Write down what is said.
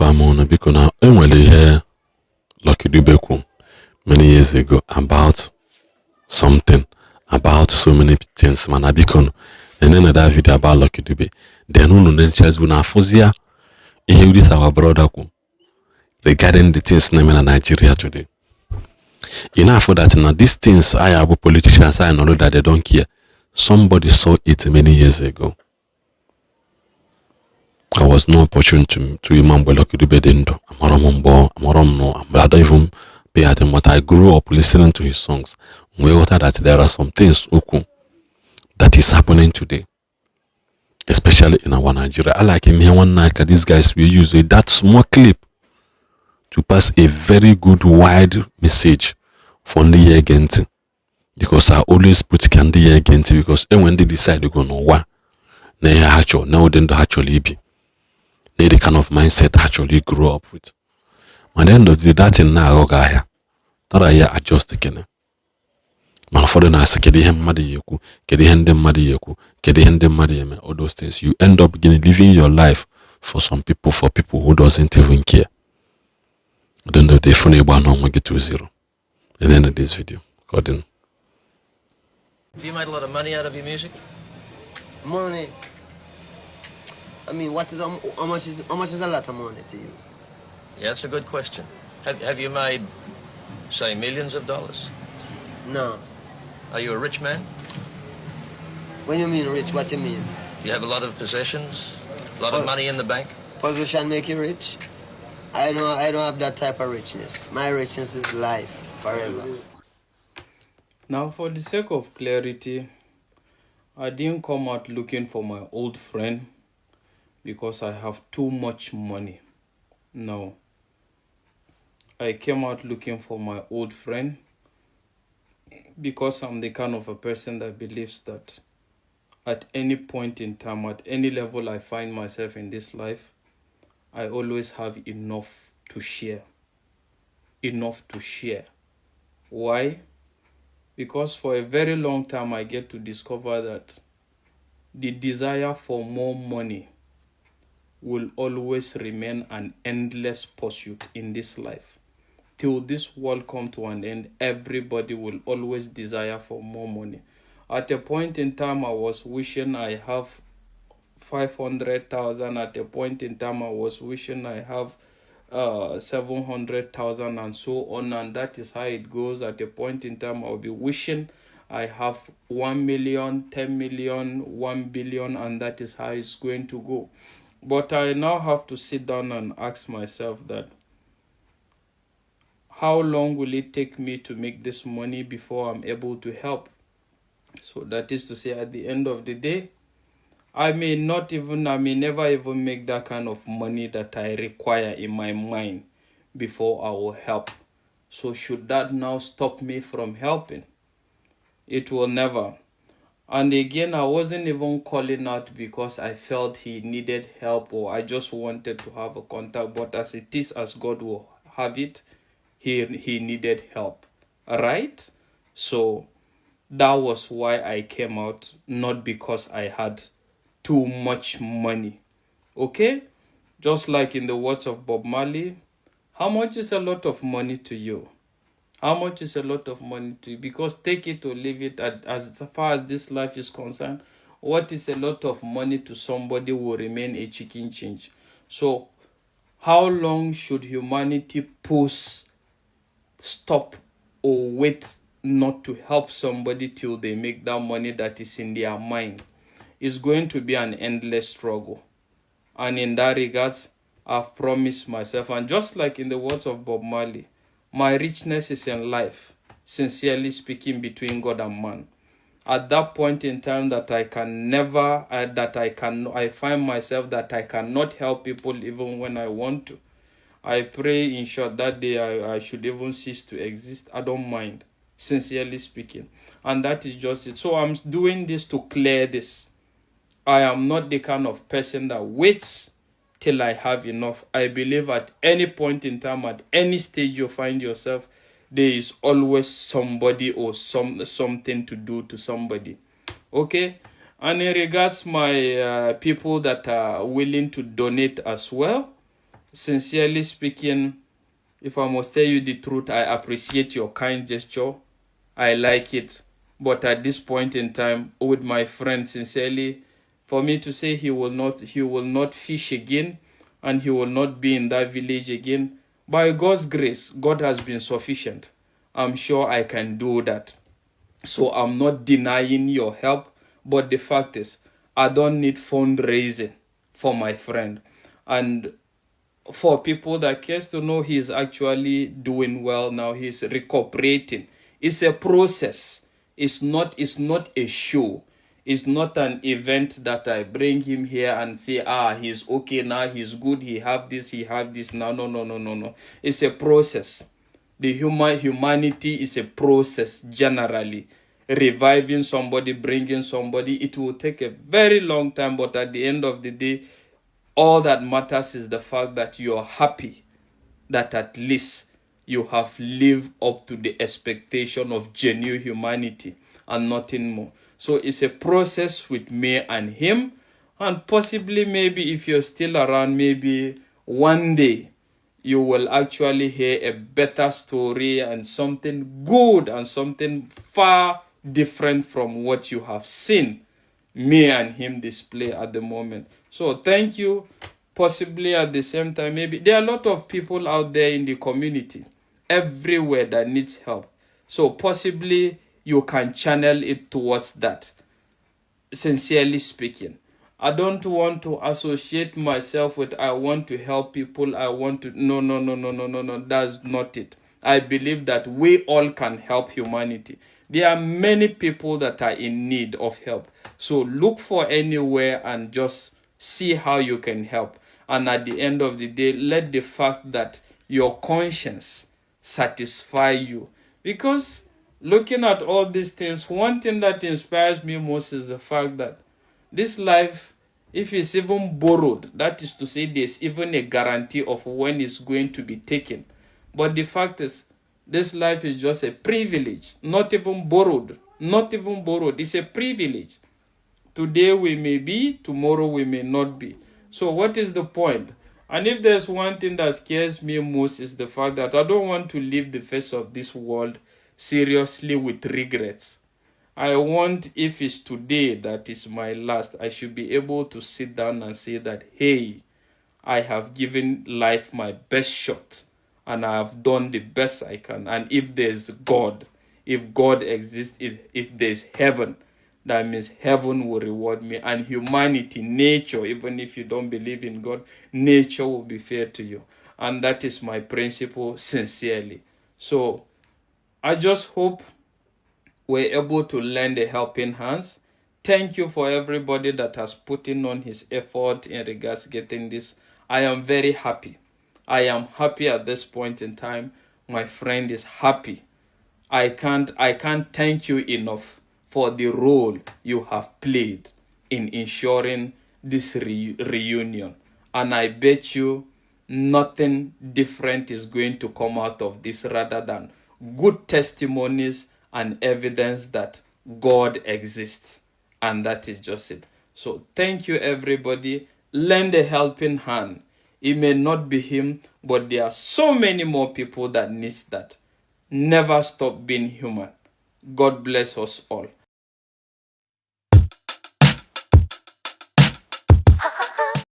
Samon because now only here Lucky Dube many years ago about something about so many things man abikon and then that video about Lucky Dube then no chance when afozia here this our brother regarding the things in Nigeria today. Enough for that now these things I have politicians I know that they don't care. Somebody saw it many years ago. I was no opportune to remember Lucky Dube Dendo. I don't even pay attention, but I grew up listening to his songs. We thought that there are some things that is happening today, especially in our Nigeria. I like him here one night. These guys will use that small clip to pass a very good wide message for the year again. Because I always put candy here again because when they decide to go no what, now then actually be. They the kind of mindset actually grew up with. And then the that in now here. That I adjust again. Man for the nice kedi hem madiyeku, kedi hende madiyeku, kedi hende madiyeme, all those things. You end up living your life for some people, for people who doesn't even care. Then the phone will get to zero. And end of this video. According. Have you made a lot of money out of your music? Money. I mean, how much is a lot of money to you? Yeah, that's a good question. Have you made, say, millions of dollars? No. Are you a rich man? When you mean rich, what you mean? You have a lot of possessions, a lot of money in the bank? Position make you rich? I don't have that type of richness. My richness is life forever. Now, for the sake of clarity, I didn't come out looking for my old friend because I have too much money. No. I came out looking for my old friend because I'm the kind of a person that believes that at any point in time, at any level I find myself in this life, I always have enough to share. Enough to share. Why? Because for a very long time, I get to discover that the desire for more money will always remain an endless pursuit in this life. Till this world come to an end, everybody will always desire for more money. At a point in time, I was wishing I have 500,000. At a point in time, I was wishing I have 700,000 and so on, and that is how it goes. At a point in time, I'll be wishing I have 1 million, 10 million, 1 billion, and that is how it's going to go. But I now have to sit down and ask myself that how long will it take me to make this money before I'm able to help? So that is to say, at the end of the day, I may never even make that kind of money that I require in my mind before I will help. So should that now stop me from helping? It will never. And again, I wasn't even calling out because I felt he needed help or I just wanted to have a contact. But as it is, as God will have it, he needed help. Right? So that was why I came out, not because I had too much money. Okay? Just like in the words of Bob Marley, how much is a lot of money to you? How much is a lot of money to you? Because take it or leave it, as far as this life is concerned, what is a lot of money to somebody will remain a chicken change. So how long should humanity pause, stop, or wait not to help somebody till they make that money that is in their mind? It's going to be an endless struggle. And in that regards, I've promised myself, and just like in the words of Bob Marley, my richness is in life, sincerely speaking, between God and man. At that point in time that I find myself that I cannot help people even when I want to. I pray, in short, that day I should even cease to exist. I don't mind, sincerely speaking. And that is just it. So I'm doing this to clear this. I am not the kind of person that waits till I have enough. I believe at any point in time, at any stage you find yourself, there is always somebody or something to do to somebody. Okay? And in regards my people that are willing to donate as well, sincerely speaking, if I must tell you the truth, I appreciate your kind gesture. I like it. But at this point in time, with my friend, sincerely, for me to say he will not fish again, and he will not be in that village again, by God's grace, God has been sufficient. I'm sure I can do that. So I'm not denying your help, but the fact is, I don't need fundraising for my friend. And for people that cares to know, he's actually doing well now. He's recuperating. It's a process. It's not a show. It's not an event that I bring him here and say, he's okay now, he's good, he have this now. No. It's a process. The humanity is a process generally. Reviving somebody, bringing somebody, it will take a very long time, but at the end of the day, all that matters is the fact that you are happy that at least you have lived up to the expectation of genuine humanity and nothing more. So it's a process with me and him, and possibly maybe if you're still around, maybe one day you will actually hear a better story and something good and something far different from what you have seen me and him display at the moment. So thank you. Possibly at the same time, maybe there are a lot of people out there in the community everywhere that needs help. So possibly you can channel it towards that. Sincerely speaking, I don't want to associate myself with I want to help people. I want to no. That's not it. I believe that we all can help humanity. There are many people that are in need of help. So look for anywhere and just see how you can help. And at the end of the day, let the fact that your conscience satisfy you. Because looking at all these things, one thing that inspires me most is the fact that this life, if it's even borrowed, that is to say there's even a guarantee of when it's going to be taken. But the fact is, this life is just a privilege, not even borrowed. Not even borrowed. It's a privilege. Today we may be, tomorrow we may not be. So what is the point? And if there's one thing that scares me most is the fact that I don't want to leave the face of this world seriously with regrets. I want, if it's today that is my last, I should be able to sit down and say that, hey, I have given life my best shot and I have done the best I can. And if there's God, if God exists, if there's heaven, that means heaven will reward me. And humanity, nature, even if you don't believe in God, nature will be fair to you. And that is my principle, sincerely. So I just hope we're able to lend a helping hands. Thank you for everybody that has put in on his effort in regards to getting this. I am very happy. I am happy at this point in time. My friend is happy. I can't thank you enough for the role you have played in ensuring this reunion. And I bet you nothing different is going to come out of this rather than good testimonies and evidence that God exists. And that is just it. So thank you, everybody. Lend a helping hand. It may not be him, but there are so many more people that needs that. Never stop being human. God bless us all.